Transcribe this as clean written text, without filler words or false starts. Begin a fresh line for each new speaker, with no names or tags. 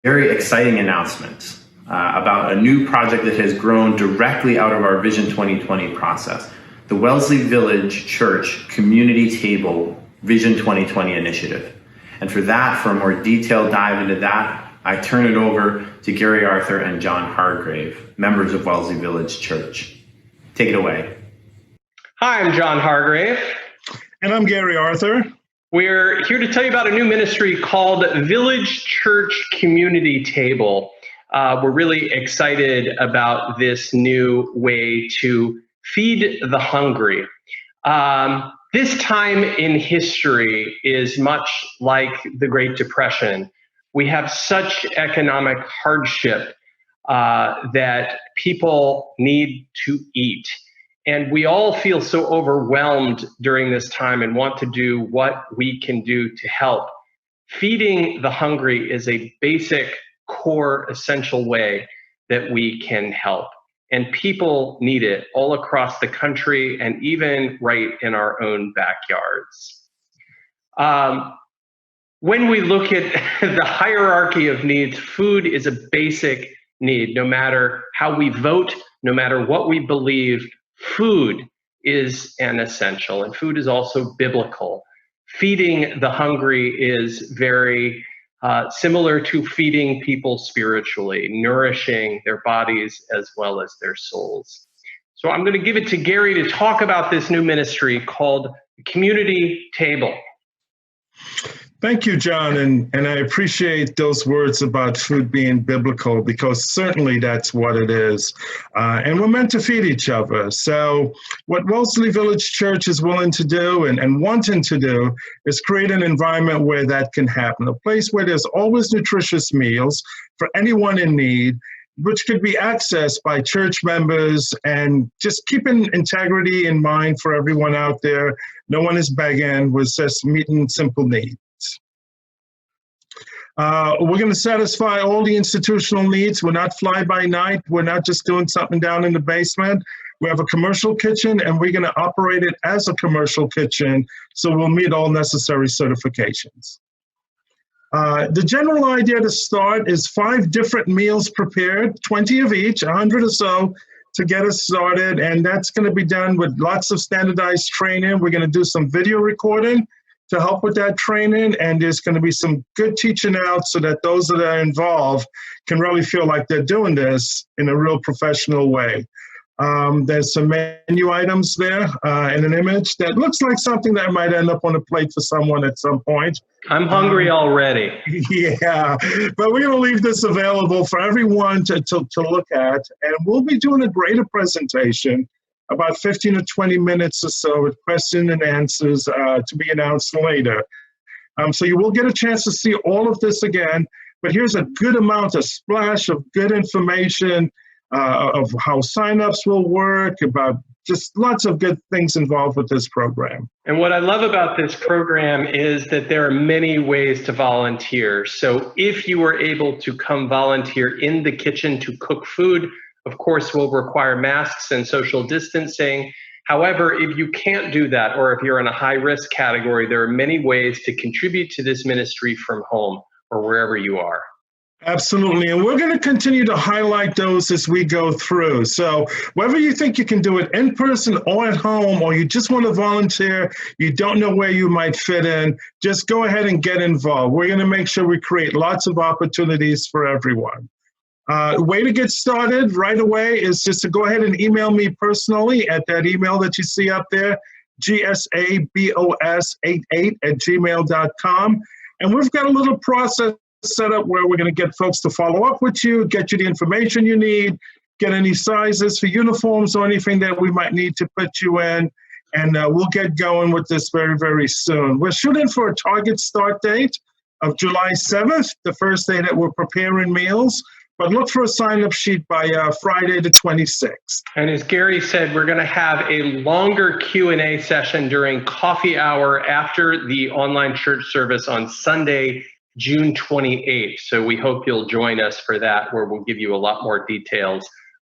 very exciting announcement about a new project that has grown directly out of our Vision 2020 process, the Wellesley Village Church Community Table Vision 2020 initiative. And for a more detailed dive into that, I turn it over to Gary Arthur and John Hargrave, members of Wellesley Village Church. Take it away.
Hi, I'm John Hargrave.
And I'm Gary Arthur.
We're here to tell you about a new ministry called Village Church Community Table. We're really excited about this new way to feed the hungry. This time in history is much like the Great Depression. We have such economic hardship that people need to eat. And we all feel so overwhelmed during this time and want to do what we can do to help. Feeding the hungry is a basic, core, essential way that we can help. And people need it all across the country and even right in our own backyards. When we look at the hierarchy of needs, food is a basic need. No matter how we vote, no matter what we believe, food is an essential, and food is also biblical. Feeding the hungry is very similar to feeding people spiritually, nourishing their bodies as well as their souls. So I'm going to give it to Gary to talk about this new ministry called Community Table.
Thank you, John, and I appreciate those words about food being biblical, because certainly that's what it is. And we're meant to feed each other. So what Wellesley Village Church is willing to do and wanting to do is create an environment where that can happen, a place where there's always nutritious meals for anyone in need, which could be accessed by church members, and just keeping integrity in mind for everyone out there. No one is begging, we're just meeting simple needs. We're going to satisfy all the institutional needs. We're not fly by night. We're not just doing something down in the basement. We have a commercial kitchen, and we're going to operate it as a commercial kitchen, so we'll meet all necessary certifications. The general idea to start is 5 different meals prepared, 20 of each, 100 or so, to get us started, and that's going to be done with lots of standardized training. We're going to do some video recording to help with that training, and there's going to be some good teaching out so that those that are involved can really feel like they're doing this in a real professional way. There's some menu items there and an image that looks like something that might end up on a plate for someone at some point.
I'm hungry already.
Yeah, but we're going to leave this available for everyone to look at, and we'll be doing a greater presentation, about 15 to 20 minutes or so, with questions and answers to be announced later. So you will get a chance to see all of this again, but here's a good amount, a splash of good information of how signups will work, about just lots of good things involved with this program.
And what I love about this program is that there are many ways to volunteer. So if you were able to come volunteer in the kitchen to cook food, of course, will require masks and social distancing. However, if you can't do that, or if you're in a high-risk category, there are many ways to contribute to this ministry from home or wherever you are.
Absolutely, and we're going to continue to highlight those as we go through. So whether you think you can do it in person or at home, or you just want to volunteer, you don't know where you might fit in, just go ahead and get involved. We're going to make sure we create lots of opportunities for everyone. Way to get started right away is just to go ahead and email me personally at that email that you see up there, gsabos88@gmail.com. And we've got a little process set up where we're going to get folks to follow up with you, get you the information you need, get any sizes for uniforms or anything that we might need to put you in, and we'll get going with this very, very soon. We're shooting for a target start date of July 7th, the first day that we're preparing meals. But look for a sign-up sheet by Friday the 26th.
And as Gary said, we're going to have a longer Q&A session during coffee hour after the online church service on Sunday, June 28th. So we hope you'll join us for that, where we'll give you a lot more details